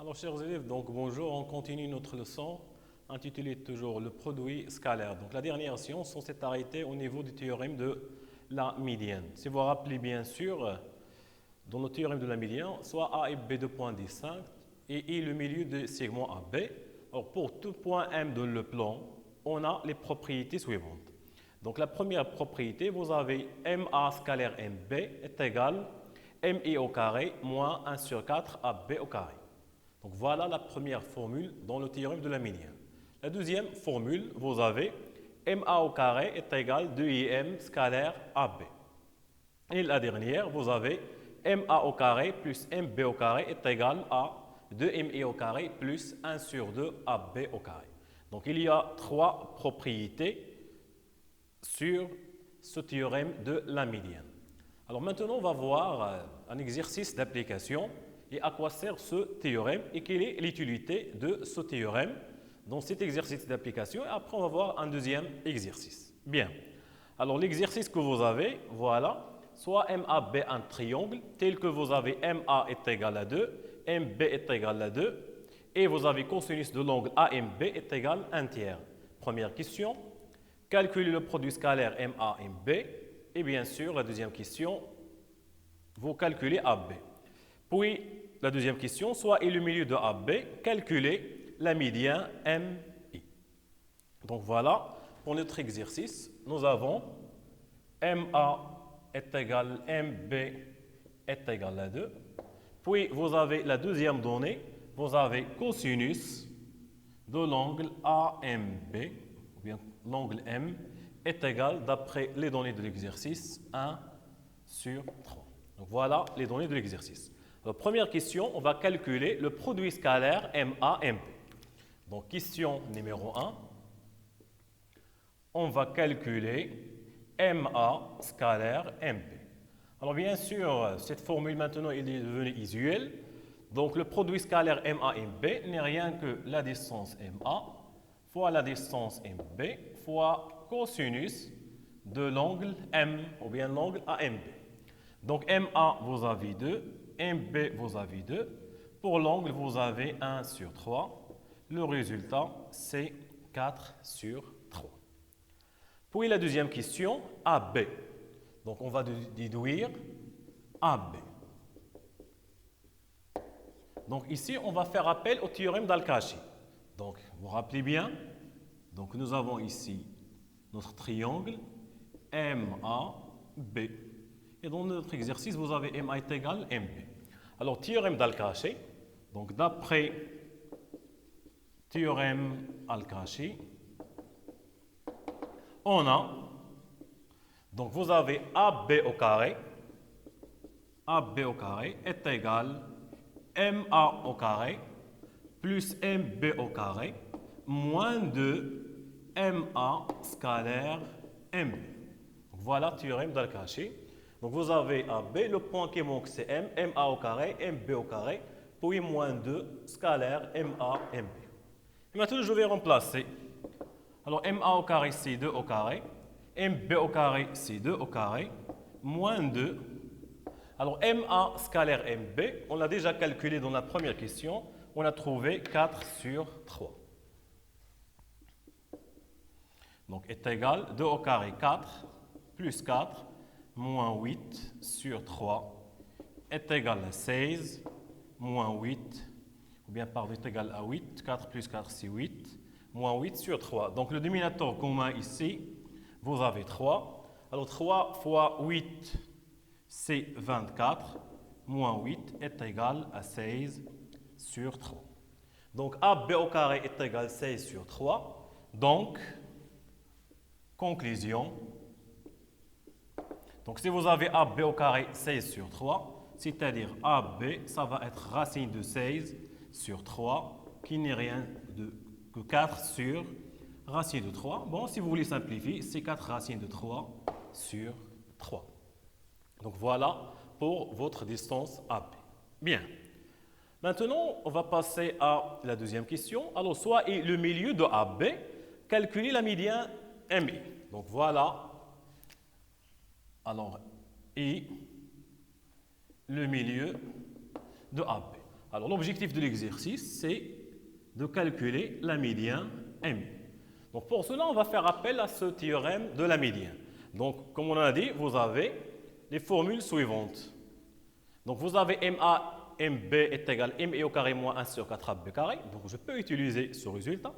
Alors, chers élèves, donc bonjour, on continue notre leçon intitulée toujours le produit scalaire. Donc, la dernière séance, on s'est arrêté au niveau du théorème de la médiane. Si vous vous rappelez bien sûr, dans le théorème de la médiane, soit A et B de point distinct et I le milieu de segment AB. Alors, pour tout point M dans le plan, on a les propriétés suivantes. Donc, la première propriété, vous avez MA scalaire MB est égal MI au carré moins 1 sur 4 AB au carré. Donc voilà la première formule dans le théorème de la médiane. La deuxième formule, vous avez MA au carré est égal 2IM scalaire AB. Et la dernière, vous avez MA au carré plus MB au carré est égal à 2MI au carré plus 1 sur 2 AB au carré. Donc il y a trois propriétés sur ce théorème de la médiane. Alors maintenant, on va voir un exercice d'application et à quoi sert ce théorème et quelle est l'utilité de ce théorème dans cet exercice d'application. Et après, on va voir un deuxième exercice. Bien. Alors, l'exercice que vous avez, voilà, soit MAB un triangle, tel que vous avez MA est égal à 2, MB est égal à 2, et vous avez cosinus de l'angle AMB est égal à 1 tiers. Première question, calculez le produit scalaire MA-MB, et bien sûr, la deuxième question, vous calculez AB. Puis, la deuxième question, soit et le milieu de AB, calculez la médiane MI. Donc voilà, pour notre exercice, nous avons MA est égal MB est égal à 2. Puis, vous avez la deuxième donnée, vous avez cosinus de l'angle AMB, ou bien l'angle M, est égal, d'après les données de l'exercice, 1 sur 3. Donc voilà les données de l'exercice. Alors, première question, on va calculer le produit scalaire MA-MB. Donc, question numéro 1, on va calculer MA scalaire MB. Alors, bien sûr, cette formule maintenant elle est devenue usuelle. Donc, le produit scalaire MA-MB n'est rien que la distance MA fois la distance MB fois cosinus de l'angle M ou bien l'angle AMB. Donc, MA, vous avez 2. MB, vous avez 2. Pour l'angle, vous avez 1 sur 3. Le résultat, c'est 4 sur 3. Puis la deuxième question, AB. Donc, on va déduire AB. Donc, ici, on va faire appel au théorème d'Al-Kashi. Donc, vous vous rappelez bien. Donc, nous avons ici notre triangle MAB. Et dans notre exercice, vous avez MA est égal MB. Alors, théorème d'Al-Kashi, donc d'après théorème Al-Kashi, on a, donc vous avez AB au carré est égal MA au carré plus MB au carré moins 2 MA scalaire MB. Voilà théorème d'Al-Kashi. Donc vous avez AB, le point qui manque c'est M, MA au carré, MB au carré, puis moins 2 scalaire MA, MB. Et maintenant je vais remplacer. Alors MA au carré c'est 2 au carré, MB au carré c'est 2 au carré, moins 2. Alors MA scalaire MB, on l'a déjà calculé dans la première question, on a trouvé 4 sur 3. Donc est égal 2 au carré 4 plus 4 moins 8 sur 3 est égal à 16, moins 8, ou bien pardon, est égal à 8, 4 plus 4 c'est 8, moins 8 sur 3. Donc le dénominateur commun ici, vous avez 3. Alors 3 fois 8, c'est 24, moins 8 est égal à 16 sur 3. Donc AB au carré est égal à 16 sur 3. Donc, conclusion. Donc, si vous avez AB au carré 16 sur 3, c'est-à-dire AB, ça va être racine de 16 sur 3, qui n'est rien que 4 sur racine de 3. Bon, si vous voulez simplifier, c'est 4 racines de 3 sur 3. Donc, voilà pour votre distance AB. Bien. Maintenant, on va passer à la deuxième question. Alors, soit et le milieu de AB, calculer la médiane MI. Donc, voilà. Alors, et le milieu de AB. Alors, l'objectif de l'exercice, c'est de calculer la médiane M. Donc, pour cela, on va faire appel à ce théorème de la médiane. Donc, comme on a dit, vous avez les formules suivantes. Donc, vous avez MA, MB est égal à ME au carré moins 1 sur 4 AB carré. Donc, je peux utiliser ce résultat.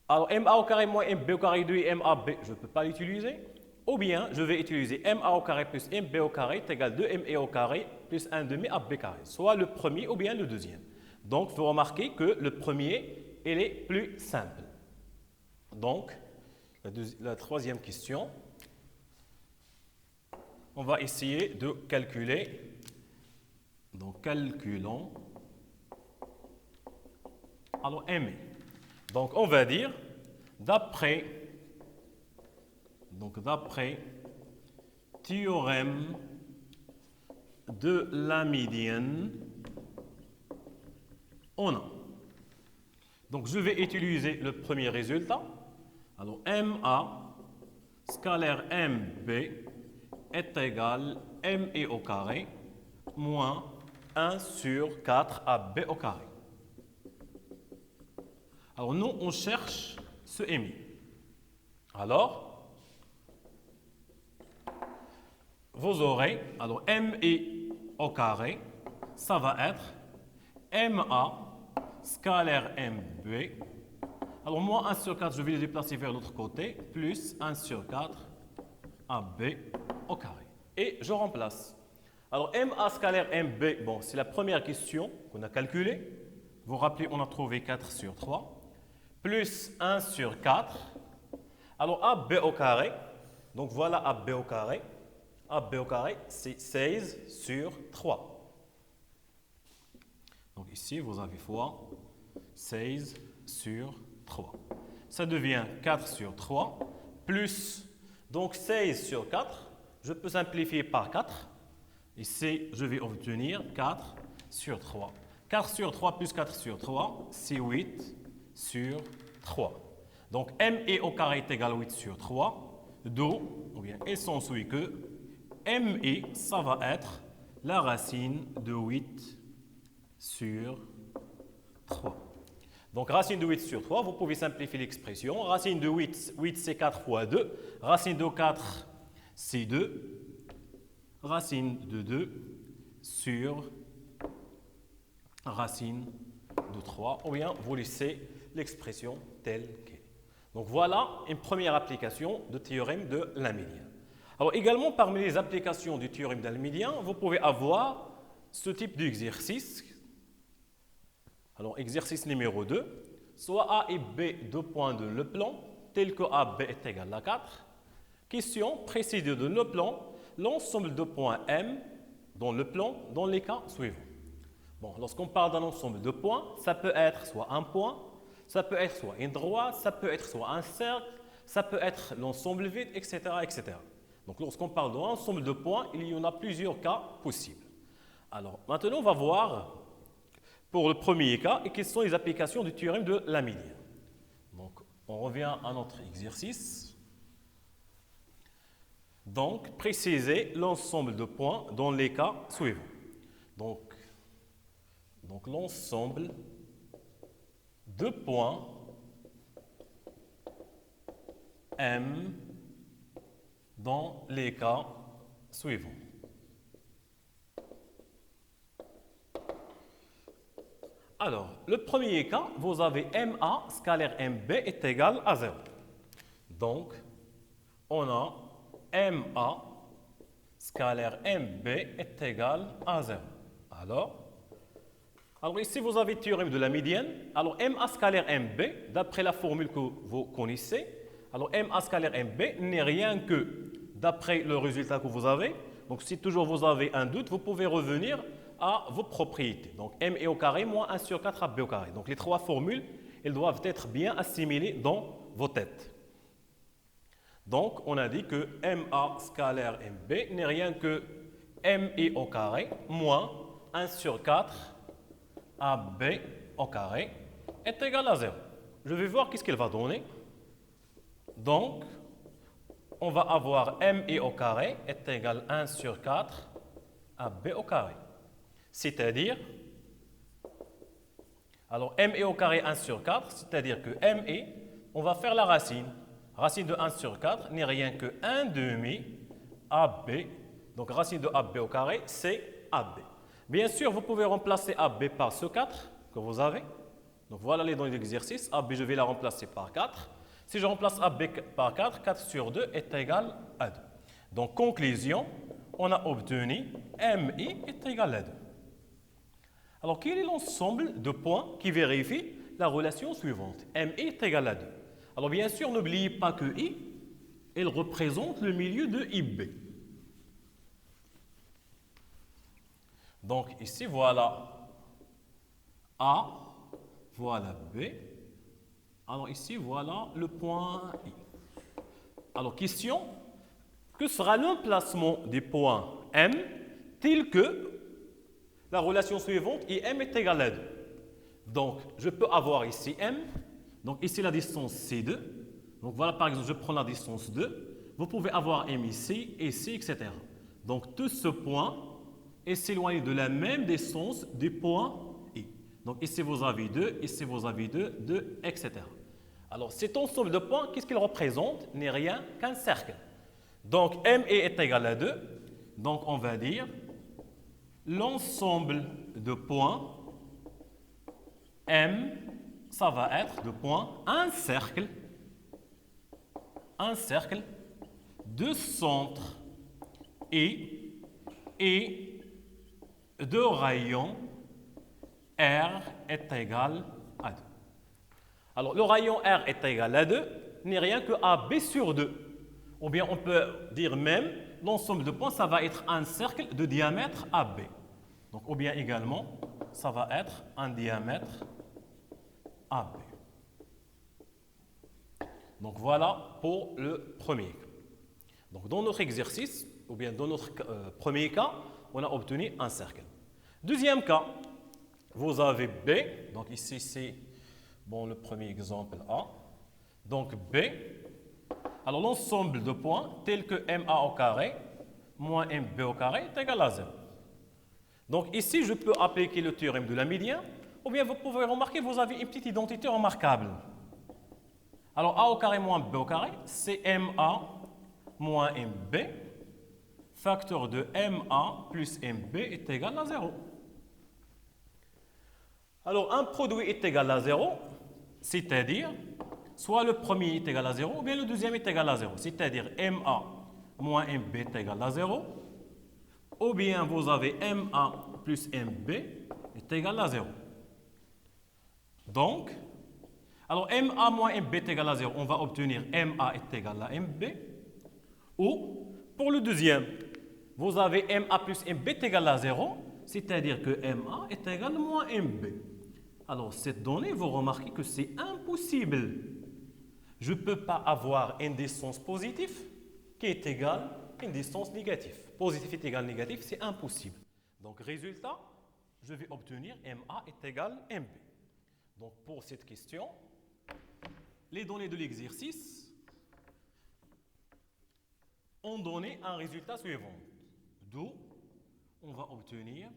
Alors, MA au carré moins MB au carré 2 et MAB, je ne peux pas l'utiliser. Ou bien, je vais utiliser MA au carré plus MB au carré est égal à 2ME au carré plus 1 demi AB carré. Soit le premier ou bien le deuxième. Donc, vous remarquez que le premier, il est plus simple. Donc, la troisième question, on va essayer de calculer. Donc, calculons. Alors, M. Donc, on va dire, d'après théorème de la médiane, on a. Donc, je vais utiliser le premier résultat. Alors, MA scalaire MB est égal à ME au carré moins 1 sur 4 AB au carré. Alors, nous, on cherche ce MI. Alors, vous aurez, alors MI au carré, ça va être MA scalaire MB. Alors, moins 1 sur 4, je vais le déplacer vers l'autre côté, plus 1 sur 4 AB au carré. Et je remplace. Alors, MA scalaire MB, bon, c'est la première question qu'on a calculée. Vous vous rappelez, on a trouvé 4 sur 3. Plus 1 sur 4. Alors, AB au carré. Donc, voilà AB au carré. AB au carré, c'est 16 sur 3. Donc, ici, vous avez fois 16 sur 3. Ça devient 4 sur 3 plus, donc 16 sur 4. Je peux simplifier par 4. Ici, je vais obtenir 4 sur 3. 4 sur 3 plus 4 sur 3, c'est 8 sur 3. Donc, ME au carré est égal à 8 sur 3. D'où, ou bien, il s'ensuit que ME, ça va être la racine de 8 sur 3. Donc, racine de 8 sur 3, vous pouvez simplifier l'expression. Racine de 8, 8 c'est 4 fois 2. Racine de 4, c'est 2. Racine de 2 sur racine de 3. Ou bien, vous laissez l'expression telle qu'elle est. Donc, voilà une première application du théorème de la médiane. Alors, également, parmi les applications du théorème de la médiane, vous pouvez avoir ce type d'exercice. Alors, exercice numéro 2, soit A et B, deux points de le plan, tel que AB est égal à 4. Question, préciser de le plan l'ensemble de points M dans le plan dans les cas suivants. Bon, lorsqu'on parle d'un ensemble de points, ça peut être soit un point, ça peut être soit une droite, ça peut être soit un cercle, ça peut être l'ensemble vide, etc., etc. Donc, lorsqu'on parle d'un ensemble de points, il y en a plusieurs cas possibles. Alors, maintenant, on va voir pour le premier cas, et quelles sont les applications du théorème de la médiane. Donc, on revient à notre exercice. Donc, préciser l'ensemble de points dans les cas suivants. Donc l'ensemble de points M dans les cas suivants. Alors, le premier cas, vous avez MA scalaire MB est égal à 0. Donc, on a MA scalaire MB est égal à 0. Alors ici, vous avez le théorème de la médiane. Alors, MA scalaire MB, d'après la formule que vous connaissez, alors MA scalaire MB n'est rien que, d'après le résultat que vous avez, donc si toujours vous avez un doute, vous pouvez revenir à vos propriétés. Donc, ME au carré moins 1 sur 4 AB au carré. Donc, les trois formules, elles doivent être bien assimilées dans vos têtes. Donc, on a dit que MA scalaire MB n'est rien que ME au carré moins 1 sur 4 AB au carré est égal à 0. Je vais voir qu'est-ce qu'elle va donner. Donc, on va avoir ME au carré est égal à 1 sur 4 AB au carré. C'est-à-dire, Alors, ME au carré 1 sur 4, c'est-à-dire que ME, on va faire la racine. Racine de 1 sur 4 n'est rien que 1 demi AB. Donc, racine de AB au carré, c'est AB. Bien sûr, vous pouvez remplacer AB par ce 4 que vous avez. Donc, voilà les données d'exercice. AB, je vais la remplacer par 4. Si je remplace AB par 4, 4 sur 2 est égal à 2. Donc, conclusion, on a obtenu MI est égal à 2. Alors, quel est l'ensemble de points qui vérifient la relation suivante? MI est égal à 2. Alors, bien sûr, n'oubliez pas que I, elle représente le milieu de IB. Donc, ici, voilà A, voilà B. Alors, ici, voilà le point I. Alors, question, que sera l'emplacement des points M tel que la relation suivante, IM est égal à 2. Donc, je peux avoir ici M. Donc, ici, la distance, c'est 2. Donc, voilà, par exemple, je prends la distance 2. Vous pouvez avoir M ici, etc. Donc, tout ce point est s'éloigné de la même distance du point I. Donc, ici, vous avez 2, ici, vous avez 2, 2, etc. Alors, cet ensemble de points, qu'est-ce qu'il représente? N'est rien qu'un cercle. Donc, ME est égal à 2. Donc, on va dire l'ensemble de points M, ça va être de points, un cercle de centre et de rayon R est égal à 2. Alors, le rayon R est égal à 2 n'est rien que AB sur 2. Ou bien on peut dire même l'ensemble de points, ça va être un cercle de diamètre AB. Donc, ou bien également, ça va être un diamètre AB. Donc, voilà pour le premier cas. Donc, dans notre exercice, ou bien dans notre premier cas, on a obtenu un cercle. Deuxième cas, vous avez B. Donc, ici, c'est bon, le premier exemple A. Donc, B. Alors, l'ensemble de points tels que MA au carré moins MB au carré est égal à 0. Donc, ici, je peux appliquer le théorème de la médiane, ou bien vous pouvez remarquer, vous avez une petite identité remarquable. Alors, A au carré moins B au carré, c'est MA moins MB. Facteur de MA plus MB est égal à 0. Alors, un produit est égal à 0, c'est-à-dire, soit le premier est égal à 0, ou bien le deuxième est égal à 0. C'est-à-dire, MA moins MB est égal à 0, ou bien vous avez MA plus MB est égal à 0. Donc, alors MA moins MB est égal à 0, on va obtenir MA est égal à MB. Ou, pour le deuxième, vous avez MA plus MB est égal à 0, c'est-à-dire que MA est égal à moins MB. Alors, cette donnée, vous remarquez que c'est impossible. Je ne peux pas avoir une distance positive qui est égale à une distance négative. Positif est égal à négatif, c'est impossible. Donc, résultat, je vais obtenir MA est égal à MB. Donc, pour cette question, les données de l'exercice ont donné un résultat suivant. D'où on va obtenir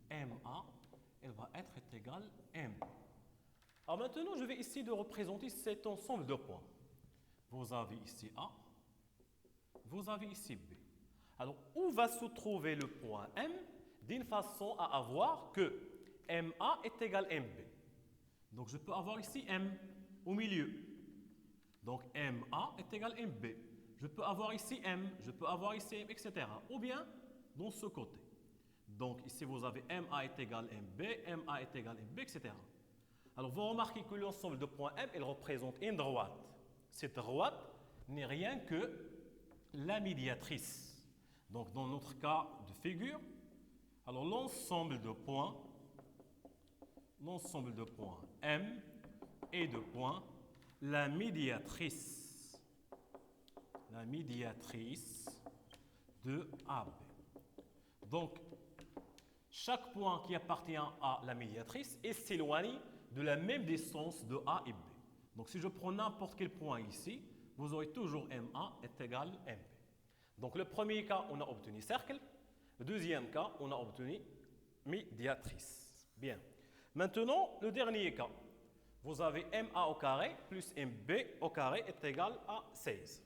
MA, elle va être égale à MB. Alors maintenant, je vais essayer de représenter cet ensemble de points. Vous avez ici A, vous avez ici B. Alors, où va se trouver le point M d'une façon à avoir que MA est égal à MB. Donc, je peux avoir ici M au milieu. Donc, MA est égal à MB. Je peux avoir ici M, je peux avoir ici M, etc. Ou bien, dans ce côté. Donc, ici, vous avez MA est égal à MB, MA est égal à MB, etc. Alors, vous remarquez que l'ensemble de points M, il représente une droite. Cette droite n'est rien que la médiatrice. Donc, dans notre cas de figure, alors l'ensemble de points M est de points la médiatrice de AB. Donc, chaque point qui appartient à la médiatrice est s'éloigné de la même distance de A et B. Donc, si je prends n'importe quel point ici, vous aurez toujours MA est égal à MB. Donc, le premier cas, on a obtenu cercle. Le deuxième cas, on a obtenu médiatrice. Bien. Maintenant, le dernier cas. Vous avez MA au carré plus MB au carré est égal à 16.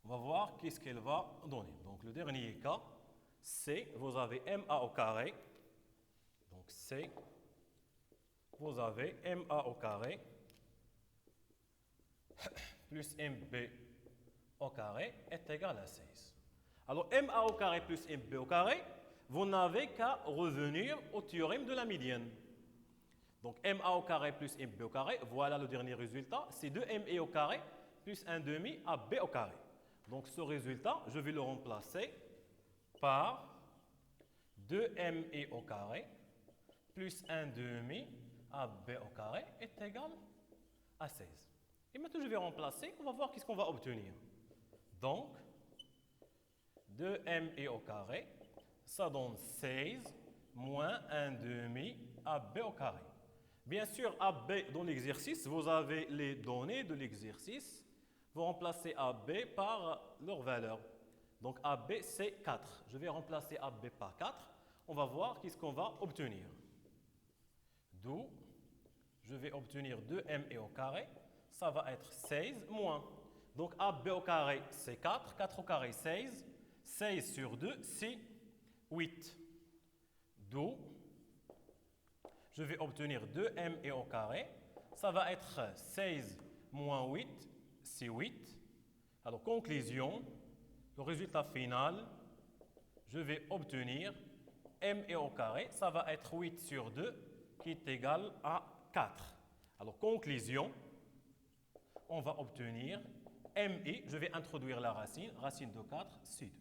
On va voir qu'est-ce qu'elle va donner. Donc, le dernier cas, c'est, vous avez MA au carré. Donc, c'est, vous avez MA au carré plus MB au carré est égal à 16. Alors, MA au carré plus MB au carré, vous n'avez qu'à revenir au théorème de la médiane. Donc, MA au carré plus MB au carré, voilà le dernier résultat, c'est 2ME au carré plus 1 demi AB au carré. Donc, ce résultat, je vais le remplacer par 2ME au carré plus 1 demi AB au carré est égal à 16. Et maintenant, je vais remplacer, on va voir qu'est-ce qu'on va obtenir. Donc, 2ME au carré, ça donne 16 moins 1 demi AB au carré. Bien sûr, AB dans l'exercice, vous avez les données de l'exercice. Vous remplacez AB par leur valeur. Donc AB, c'est 4. Je vais remplacer AB par 4. On va voir qu'est-ce qu'on va obtenir. D'où, je vais obtenir 2ME au carré. Ça va être 16 moins. Donc AB au carré, c'est 4. 4 au carré, 16. 16 sur 2, c'est 8. D'où, je vais obtenir 2ME au carré. Ça va être 16 moins 8, c'est 8. Alors, conclusion, le résultat final, je vais obtenir ME au carré. Ça va être 8 sur 2, qui est égal à 4. Alors, conclusion, on va obtenir ME, je vais introduire la racine. Racine de 4, c'est 2.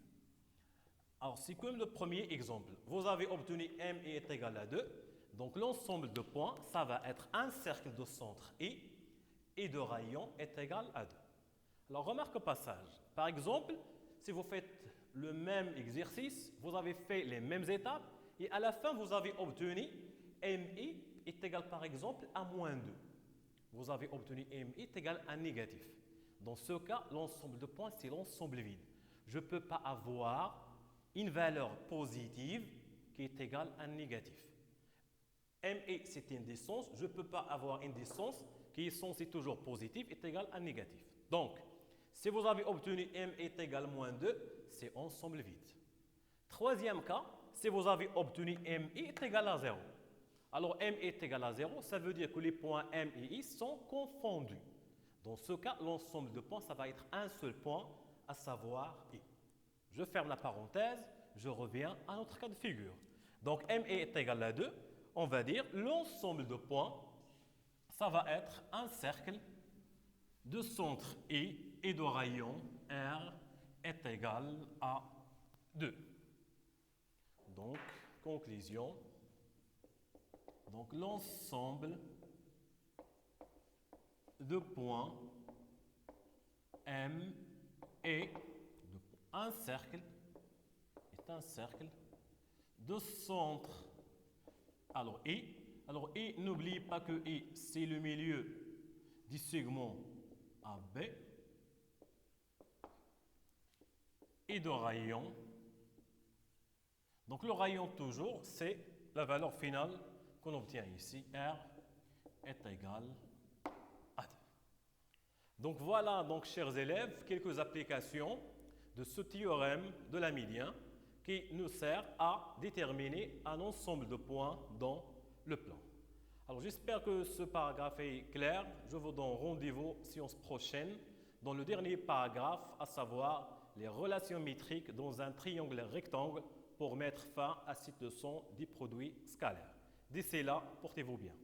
Alors, c'est comme le premier exemple. Vous avez obtenu ME est égal à 2. Donc, l'ensemble de points, ça va être un cercle de centre I et de rayon est égal à 2. Alors, remarque au passage. Par exemple, si vous faites le même exercice, vous avez fait les mêmes étapes et à la fin, vous avez obtenu MI est égal, par exemple, à moins 2. Vous avez obtenu MI est égal à négatif. Dans ce cas, l'ensemble de points, c'est l'ensemble vide. Je ne peux pas avoir une valeur positive qui est égale à négatif. ME, c'est une distance. Je ne peux pas avoir une distance qui est censée toujours positive est égale à négatif. Donc, si vous avez obtenu M est égal à moins 2, c'est ensemble vide. Troisième cas, si vous avez obtenu M est égal à 0. Alors, M est égal à 0, ça veut dire que les points M et I sont confondus. Dans ce cas, l'ensemble de points, ça va être un seul point, à savoir I. Je ferme la parenthèse, je reviens à notre cas de figure. Donc, M est égal à 2, on va dire l'ensemble de points, ça va être un cercle de centre I et de rayon R est égal à 2. Donc, conclusion. Donc, l'ensemble de points M et un cercle est un cercle de centre. Alors, I, n'oubliez pas que I, c'est le milieu du segment AB et de rayon. Donc, le rayon, toujours, c'est la valeur finale qu'on obtient ici. R est égal à 2. Donc, voilà, donc, chers élèves, quelques applications de ce théorème de la médiane qui nous sert à déterminer un ensemble de points dans le plan. Alors, j'espère que ce paragraphe est clair. Je vous donne rendez-vous séance prochaine dans le dernier paragraphe, à savoir les relations métriques dans un triangle rectangle pour mettre fin à cette leçon des produits scalaires. D'ici là, portez-vous bien.